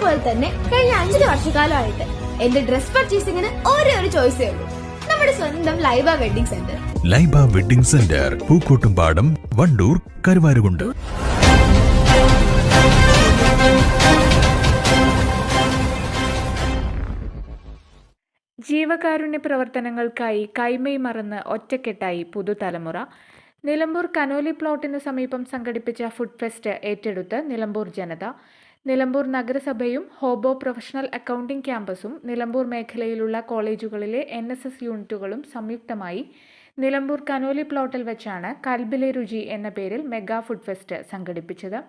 പോലെ തന്നെ കഴിഞ്ഞ 5 വർഷക്കാലമായിട്ട് എന്റെ ഡ്രസ് പർച്ചേസിംഗിന് ഒരേ ഒരു ചോയ്സേ ഉള്ളൂ, നമ്മുടെ സ്വന്തം Laiba wedding centre. Laiba wedding centre, Pookkottumpadam, Wandoor, Karuvarakundu. ജീവകാരുണ്യ പ്രവർത്തനങ്ങൾക്കായി കൈമൈ മറന്ന് ഒറ്റക്കെട്ടായി പുതുതലമുറ. നിലമ്പൂർ കനോലി പ്ലോട്ടിന് സമീപം സംഘടിപ്പിച്ച ഫുഡ് ഫെസ്റ്റ് ഏറ്റെടുത്ത് നിലമ്പൂർ ജനത. നിലമ്പൂർ നഗരസഭയും ഹോബോ പ്രൊഫഷണൽ അക്കൗണ്ടിംഗ് ക്യാമ്പസും നിലമ്പൂർ മേഖലയിലുള്ള കോളേജുകളിലെ NSS യൂണിറ്റുകളും സംയുക്തമായി നിലമ്പൂർ കനോലി പ്ലോട്ടിൽ വെച്ചാണ് കൽബിലെ രുചി എന്ന പേരിൽ മെഗാ ഫുഡ് ഫെസ്റ്റ് സംഘടിപ്പിച്ചത്.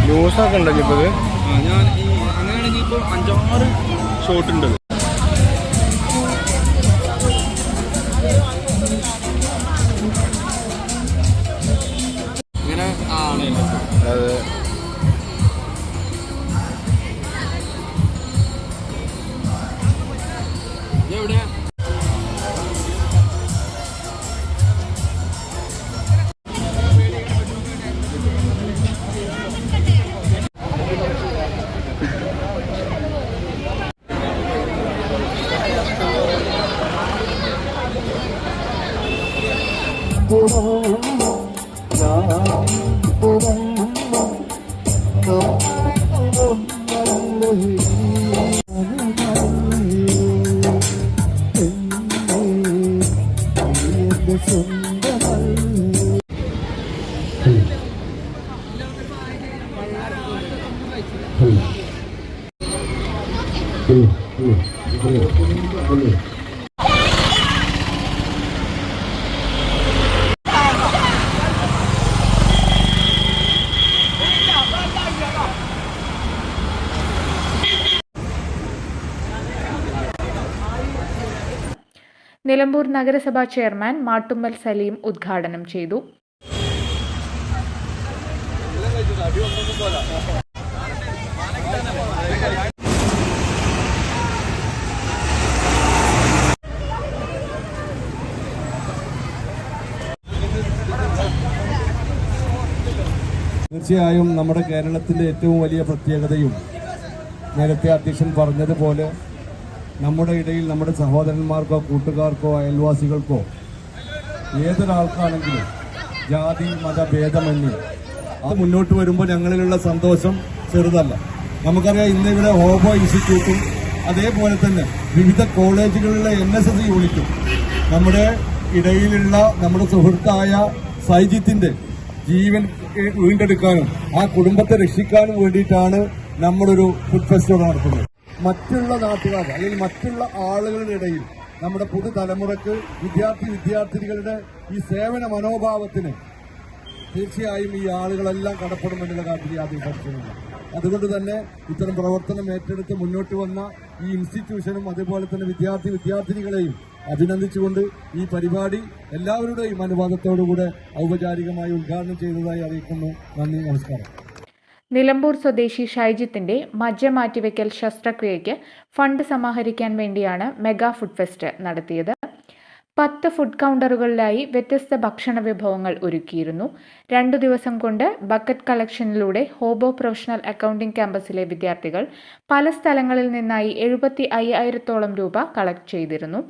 ന്യൂസൊക്കെ ഉണ്ടോ ഇപ്പോൾ? ഞാൻ അങ്ങനെയാണെങ്കിൽ ഇപ്പോൾ 5-6 ഷോട്ട് ഉണ്ട്. ഇങ്ങനെ ആണല്ലോ അത്. എവിടെയാ നിലമ്പൂർ നഗരസഭാ ചെയർമാൻ മാട്ടുമ്മൽ സലീം ഉദ്ഘാടനം ചെയ്തു. തീർച്ചയായും നമ്മുടെ കേരളത്തിൻ്റെ ഏറ്റവും വലിയ പ്രത്യേകതയും നേരത്തെ അധ്യക്ഷൻ പറഞ്ഞതുപോലെ നമ്മുടെ ഇടയിൽ നമ്മുടെ സഹോദരന്മാർക്കോ കൂട്ടുകാർക്കോ അയൽവാസികൾക്കോ ഏതൊരാൾക്കാണെങ്കിലും ജാതി മത ഭേദമന്യേ അത് മുന്നോട്ട് വരുമ്പോൾ ഞങ്ങളിലുള്ള സന്തോഷം ചെറുതല്ല. നമുക്കറിയാം, ഇന്നിവിടെ ഹോബോ ഇൻസ്റ്റിറ്റ്യൂട്ടും അതേപോലെ തന്നെ വിവിധ കോളേജുകളിലെ NSS യൂണിറ്റും നമ്മുടെ ഇടയിലുള്ള നമ്മുടെ സുഹൃത്തായ സൈജിത്തിന്റെ ജീവൻ വീണ്ടെടുക്കാനും ആ കുടുംബത്തെ രക്ഷിക്കാനും വേണ്ടിയിട്ടാണ് നമ്മളൊരു ഫുഡ് ഫെസ്റ്റിവൽ നടത്തുന്നത്. മറ്റുള്ള നാട്ടുകാർ അല്ലെങ്കിൽ മറ്റുള്ള ആളുകളുടെ ഇടയിൽ നമ്മുടെ പുതുതലമുറക്ക് വിദ്യാർത്ഥിനികളുടെ ഈ സേവന മനോഭാവത്തിന് തീർച്ചയായും ഈ ആളുകളെല്ലാം കടപ്പെടുമെന്നുള്ള കാര്യത്തിൽ യാതൊരു സംശയമില്ല. അതുകൊണ്ട് തന്നെ ഇത്തരം പ്രവർത്തനം ഏറ്റെടുത്ത് മുന്നോട്ട് വന്ന ഈ ഇൻസ്റ്റിറ്റ്യൂഷനും അതുപോലെ തന്നെ വിദ്യാർത്ഥിനികളെയും അഭിനന്ദിച്ചുകൊണ്ട് ഈ പരിപാടി എല്ലാവരുടെയും അനുവാദത്തോടുകൂടെ ഔപചാരികമായി ഉദ്ഘാടനം ചെയ്തതായി അറിയിക്കുന്നു. നന്ദി, നമസ്കാരം. നിലമ്പൂർ സ്വദേശി ഷൈജിത്തിന്റെ മജ്ജ മാറ്റിവെക്കൽ ശസ്ത്രക്രിയയ്ക്ക് ഫണ്ട് സമാഹരിക്കാൻ വേണ്ടിയാണ് മെഗാ ഫുഡ് ഫെസ്റ്റ് നടത്തിയത്. 10 ഫുഡ് കൗണ്ടറുകളിലായി വ്യത്യസ്ത ഭക്ഷണ വിഭവങ്ങൾ ഒരുക്കിയിരുന്നു. 2 ദിവസം കൊണ്ട് ബക്കറ്റ് കളക്ഷനിലൂടെ ഹോബോ പ്രൊഫഷണൽ അക്കൗണ്ടിംഗ് ക്യാമ്പസിലെ വിദ്യാർത്ഥികൾ പല സ്ഥലങ്ങളിൽ നിന്നായി 75,000-ഓളം രൂപ കളക്ട് ചെയ്തിരുന്നു.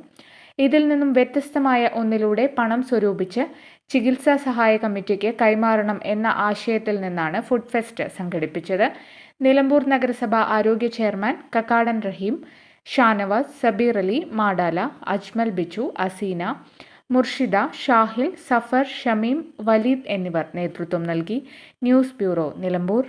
ഇതിൽ നിന്നും വ്യത്യസ്തമായ ഒന്നിലൂടെ പണം സ്വരൂപിച്ച് ചികിത്സാ സഹായ കമ്മിറ്റിക്ക് കൈമാറണം എന്ന ആശയത്തിൽ നിന്നാണ് ഫുഡ് ഫെസ്റ്റ് സംഘടിപ്പിച്ചത്. നിലമ്പൂർ നഗരസഭ ആരോഗ്യ ചെയർമാൻ കക്കാടൻ റഹീം, ഷാനവാസ്, സബീർ അലി, മാടാല, അജ്മൽ ബിച്ചു, അസീന, മുർഷിദ, ഷാഹിൽ, സഫർ, ഷമീം, വലീദ് എന്നിവർ നേതൃത്വം നൽകി. News bureau, Nilambur.